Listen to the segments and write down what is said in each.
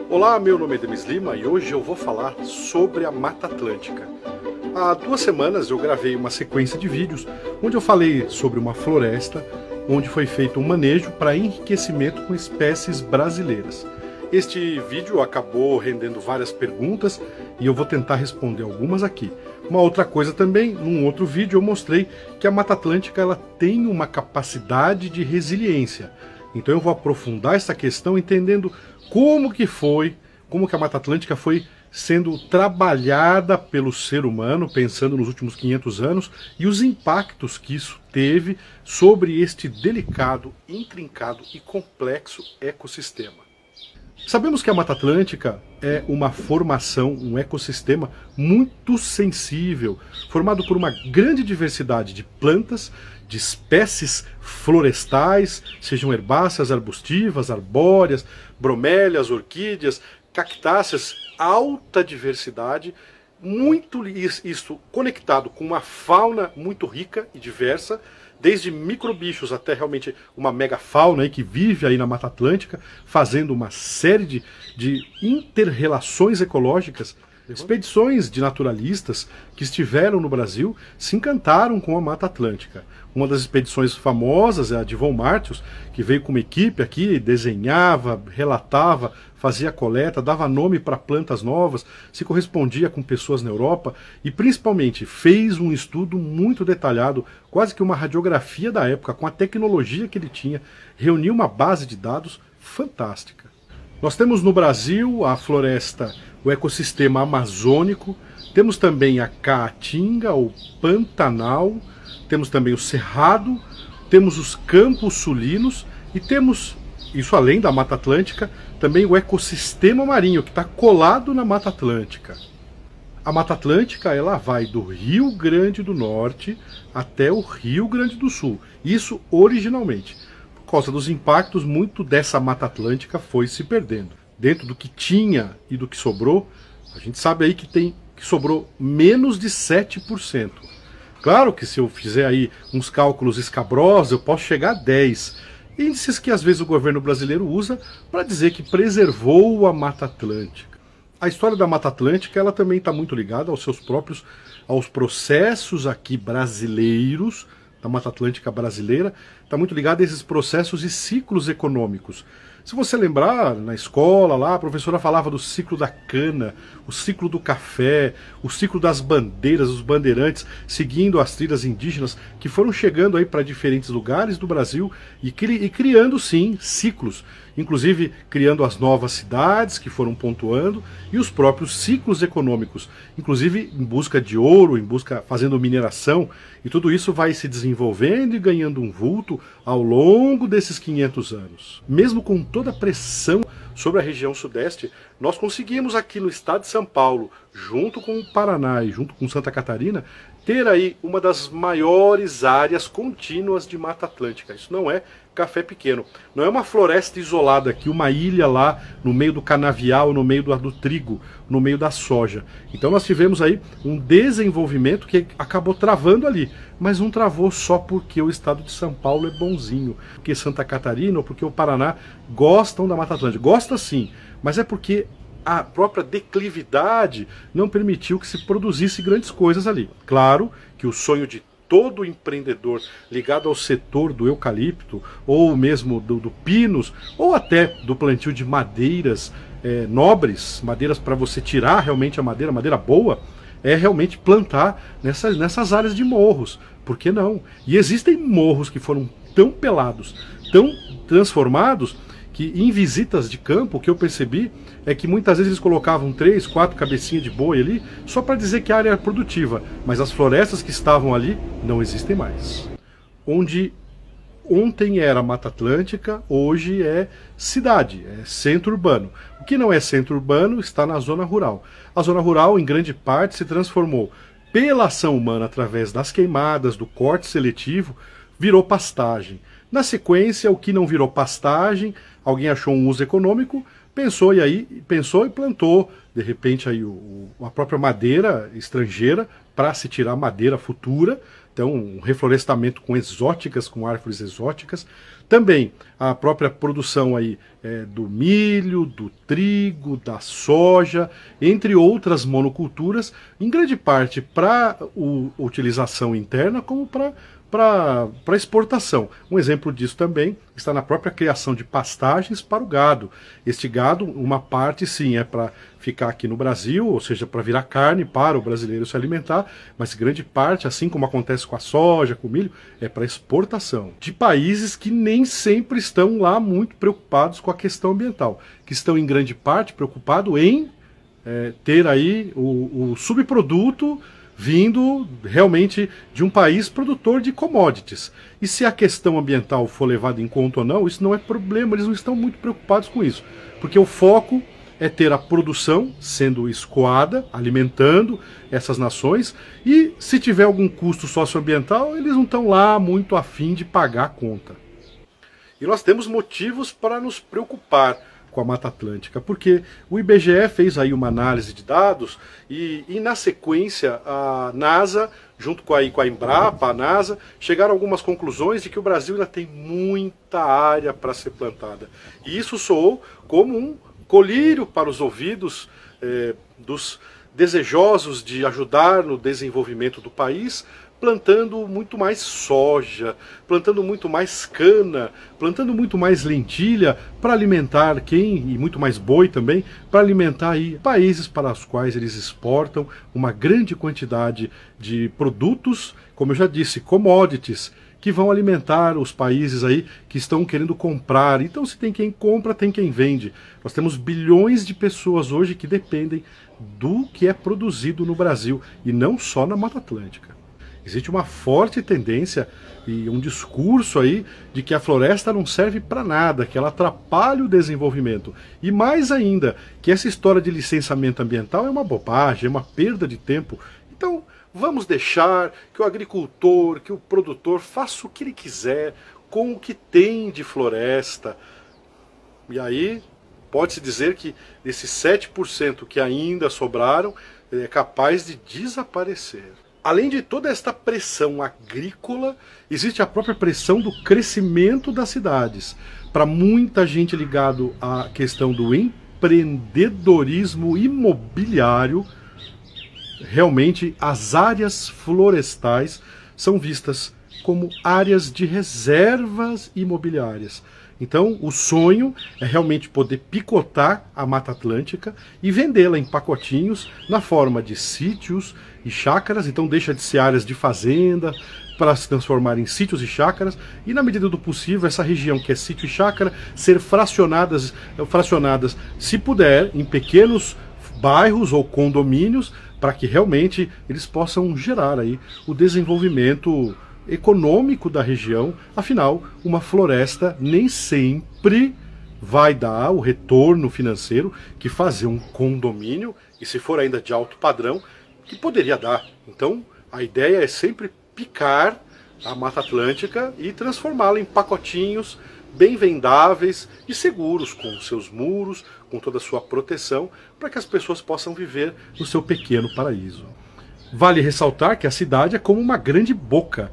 Olá, meu nome é Demis Lima e hoje eu vou falar sobre a Mata Atlântica. Há 2 semanas eu gravei uma sequência de vídeos onde eu falei sobre uma floresta onde foi feito um manejo para enriquecimento com espécies brasileiras. Este vídeo acabou rendendo várias perguntas e eu vou tentar responder algumas aqui. Uma outra coisa também, num outro vídeo eu mostrei que a Mata Atlântica ela tem uma capacidade de resiliência. Então eu vou aprofundar essa questão entendendo como que a Mata Atlântica foi sendo trabalhada pelo ser humano, pensando nos últimos 500 anos, e os impactos que isso teve sobre este delicado, intrincado e complexo ecossistema. Sabemos que a Mata Atlântica é uma formação, um ecossistema muito sensível, formado por uma grande diversidade de plantas, de espécies florestais, sejam herbáceas, arbustivas, arbóreas, bromélias, orquídeas, cactáceas, alta diversidade, muito isso conectado com uma fauna muito rica e diversa, desde microbichos até realmente uma megafauna aí que vive aí na Mata Atlântica, fazendo uma série de inter-relações ecológicas. Expedições de naturalistas que estiveram no Brasil se encantaram com a Mata Atlântica. Uma das expedições famosas é a de Von Martius, que veio com uma equipe aqui, desenhava, relatava, fazia coleta, dava nome para plantas novas, se correspondia com pessoas na Europa e principalmente fez um estudo muito detalhado, quase que uma radiografia da época, com a tecnologia que ele tinha, reuniu uma base de dados fantástica. Nós temos no Brasil a floresta, o ecossistema amazônico, temos também a caatinga, o Pantanal, temos também o Cerrado, temos os Campos Sulinos e temos, isso além da Mata Atlântica, também o ecossistema marinho, que está colado na Mata Atlântica. A Mata Atlântica ela vai do Rio Grande do Norte até o Rio Grande do Sul, isso originalmente. Por causa dos impactos, muito dessa Mata Atlântica foi se perdendo. Dentro do que tinha e do que sobrou, a gente sabe aí que sobrou menos de 7%. Claro que se eu fizer aí uns cálculos escabrosos, eu posso chegar a 10%. Índices que às vezes o governo brasileiro usa para dizer que preservou a Mata Atlântica. A história da Mata Atlântica ela também está muito ligada aos processos aqui brasileiros, da Mata Atlântica brasileira, está muito ligada a esses processos e ciclos econômicos. Se você lembrar, na escola lá, a professora falava do ciclo da cana, o ciclo do café, o ciclo das bandeiras, os bandeirantes, seguindo as trilhas indígenas que foram chegando aí para diferentes lugares do Brasil e criando, sim, ciclos. Inclusive criando as novas cidades que foram pontuando e os próprios ciclos econômicos, inclusive em busca de ouro, fazendo mineração, e tudo isso vai se desenvolvendo e ganhando um vulto ao longo desses 500 anos. Mesmo com toda a pressão sobre a região sudeste, nós conseguimos aqui no estado de São Paulo, junto com o Paraná e junto com Santa Catarina, ter aí uma das maiores áreas contínuas de Mata Atlântica. Isso não é café pequeno. Não é uma floresta isolada aqui, uma ilha lá no meio do canavial, no meio do trigo, no meio da soja. Então nós tivemos aí um desenvolvimento que acabou travando ali, mas não travou só porque o estado de São Paulo é bonzinho, porque Santa Catarina ou porque o Paraná gostam da Mata Atlântica. Gosta sim, mas é porque a própria declividade não permitiu que se produzisse grandes coisas ali. Claro que o sonho de todo empreendedor ligado ao setor do eucalipto, ou mesmo do pinus, ou até do plantio de madeiras nobres, madeiras para você tirar realmente a madeira boa, é realmente plantar nessas áreas de morros. Por que não? E existem morros que foram tão pelados, tão transformados, que em visitas de campo, o que eu percebi é que muitas vezes eles colocavam 3, 4 cabecinhas de boi ali, só para dizer que a área é produtiva, mas as florestas que estavam ali não existem mais. Onde ontem era Mata Atlântica, hoje é cidade, é centro urbano. O que não é centro urbano está na zona rural. A zona rural, em grande parte, se transformou pela ação humana através das queimadas, do corte seletivo, virou pastagem. Na sequência, o que não virou pastagem, alguém achou um uso econômico, pensou e plantou, de repente, aí a própria madeira estrangeira, para se tirar madeira futura, então um reflorestamento com exóticas, com árvores exóticas. Também a própria produção aí do milho, do trigo, da soja, entre outras monoculturas, em grande parte para utilização interna como para exportação. Um exemplo disso também está na própria criação de pastagens para o gado. Este gado, uma parte sim é para ficar aqui no Brasil, ou seja, para virar carne para o brasileiro se alimentar, mas grande parte, assim como acontece com a soja, com o milho, é para exportação. De países que nem sempre estão lá muito preocupados com a questão ambiental, que estão em grande parte preocupados em ter aí o subproduto vindo realmente de um país produtor de commodities. E se a questão ambiental for levada em conta ou não, isso não é problema, eles não estão muito preocupados com isso, porque o foco é ter a produção sendo escoada, alimentando essas nações, e se tiver algum custo socioambiental, eles não estão lá muito afim de pagar a conta. E nós temos motivos para nos preocupar com a Mata Atlântica, porque o IBGE fez aí uma análise de dados e na sequência a NASA, junto com a Embrapa, a NASA, chegaram a algumas conclusões de que o Brasil ainda tem muita área para ser plantada. E isso soou como um colírio para os ouvidos dos desejosos de ajudar no desenvolvimento do país, plantando muito mais soja, plantando muito mais cana, plantando muito mais lentilha para alimentar e muito mais boi também, para alimentar aí países para os quais eles exportam uma grande quantidade de produtos, como eu já disse, commodities, que vão alimentar os países aí que estão querendo comprar. Então, se tem quem compra, tem quem vende. Nós temos bilhões de pessoas hoje que dependem do que é produzido no Brasil, e não só na Mata Atlântica. Existe uma forte tendência e um discurso aí de que a floresta não serve para nada, que ela atrapalha o desenvolvimento. E mais ainda, que essa história de licenciamento ambiental é uma bobagem, é uma perda de tempo. Então, vamos deixar que o agricultor, que o produtor faça o que ele quiser com o que tem de floresta. E aí, pode-se dizer que desses 7% que ainda sobraram, é capaz de desaparecer. Além de toda esta pressão agrícola, existe a própria pressão do crescimento das cidades. Para muita gente ligado à questão do empreendedorismo imobiliário, realmente as áreas florestais são vistas como áreas de reservas imobiliárias. Então, o sonho é realmente poder picotar a Mata Atlântica e vendê-la em pacotinhos na forma de sítios e chácaras. Então, deixa de ser áreas de fazenda para se transformar em sítios e chácaras. E, na medida do possível, essa região que é sítio e chácara ser fracionadas, se puder, em pequenos bairros ou condomínios, para que realmente eles possam gerar aí o desenvolvimento econômico da região. Afinal, uma floresta nem sempre vai dar o retorno financeiro que fazer um condomínio, e se for ainda de alto padrão, que poderia dar. Então, a ideia é sempre picar a Mata Atlântica e transformá-la em pacotinhos bem vendáveis e seguros, com seus muros, com toda a sua proteção, para que as pessoas possam viver no seu pequeno paraíso. Vale ressaltar que a cidade é como uma grande boca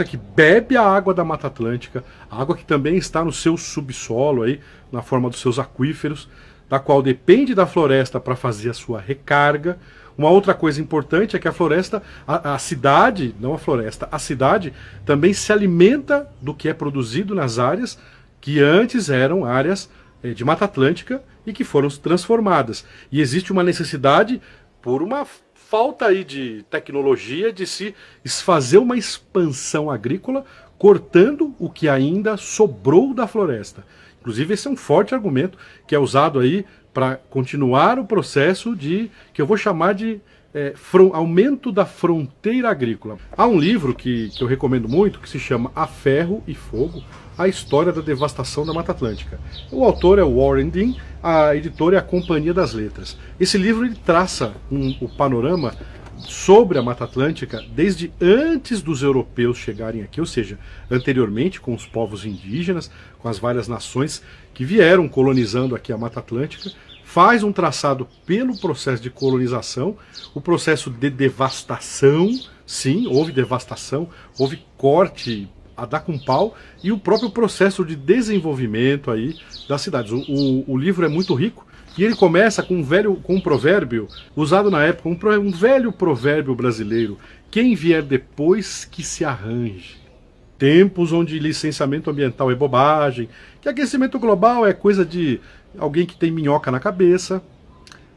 que bebe a água da Mata Atlântica, a água que também está no seu subsolo, aí, na forma dos seus aquíferos, da qual depende da floresta para fazer a sua recarga. Uma outra coisa importante é que a floresta, a cidade, não a floresta, a cidade também se alimenta do que é produzido nas áreas que antes eram áreas de Mata Atlântica e que foram transformadas. E existe uma necessidade, por uma falta aí de tecnologia, de se fazer uma expansão agrícola, cortando o que ainda sobrou da floresta. Inclusive, esse é um forte argumento que é usado aí para continuar o processo que eu vou chamar de aumento da fronteira agrícola. Há um livro que eu recomendo muito, que se chama A Ferro e Fogo, a história da devastação da Mata Atlântica. O autor é o Warren Dean, a editora é a Companhia das Letras. Esse livro ele traça o panorama sobre a Mata Atlântica desde antes dos europeus chegarem aqui, ou seja, anteriormente com os povos indígenas, com as várias nações que vieram colonizando aqui a Mata Atlântica, faz um traçado pelo processo de colonização, o processo de devastação Sim, houve devastação, houve corte a dar com pau e o próprio processo de desenvolvimento aí das cidades. O livro é muito rico e ele começa com um provérbio usado na época, um velho provérbio brasileiro: quem vier depois que se arranje. Tempos onde licenciamento ambiental é bobagem, que aquecimento global é coisa de alguém que tem minhoca na cabeça.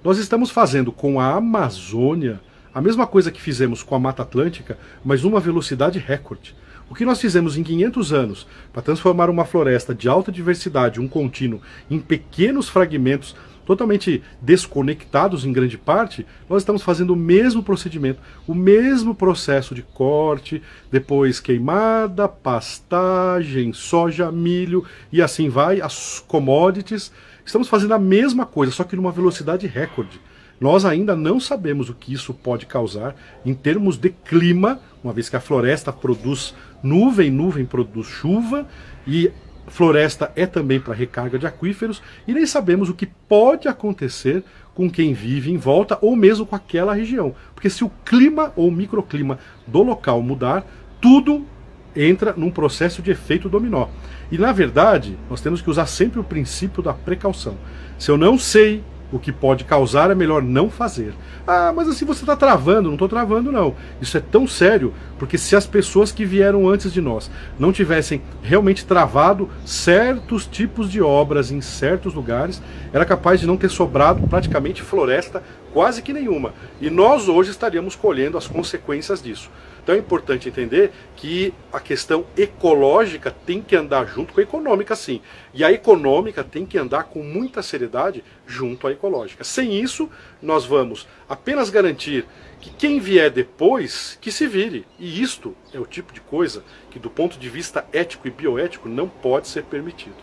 Nós estamos fazendo com a Amazônia a mesma coisa que fizemos com a Mata Atlântica, mas numa velocidade recorde. O que nós fizemos em 500 anos para transformar uma floresta de alta diversidade, um contínuo, em pequenos fragmentos totalmente desconectados em grande parte, nós estamos fazendo o mesmo procedimento, o mesmo processo de corte, depois queimada, pastagem, soja, milho e assim vai, as commodities. Estamos fazendo a mesma coisa, só que numa velocidade recorde. Nós ainda não sabemos o que isso pode causar em termos de clima, uma vez que a floresta produz nuvem, nuvem produz chuva, e floresta é também para recarga de aquíferos, e nem sabemos o que pode acontecer com quem vive em volta, ou mesmo com aquela região. Porque se o clima ou o microclima do local mudar, tudo entra num processo de efeito dominó. E na verdade, nós temos que usar sempre o princípio da precaução. Se eu não sei o que pode causar, é melhor não fazer. Ah, mas assim você está travando. Não estou travando, não. Isso é tão sério, porque se as pessoas que vieram antes de nós não tivessem realmente travado certos tipos de obras em certos lugares, era capaz de não ter sobrado praticamente floresta quase que nenhuma. E nós hoje estaríamos colhendo as consequências disso. Então é importante entender que a questão ecológica tem que andar junto com a econômica, sim. E a econômica tem que andar com muita seriedade junto à ecológica. Sem isso, nós vamos apenas garantir que quem vier depois, que se vire. E isto é o tipo de coisa que, do ponto de vista ético e bioético, não pode ser permitido.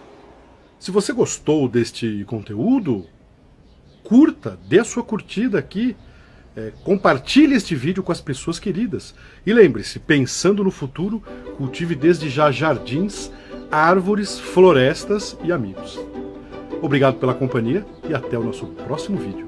Se você gostou deste conteúdo, curta, dê a sua curtida aqui. Compartilhe este vídeo com as pessoas queridas. E lembre-se, pensando no futuro, cultive desde já jardins, árvores, florestas e amigos. Obrigado pela companhia e até o nosso próximo vídeo.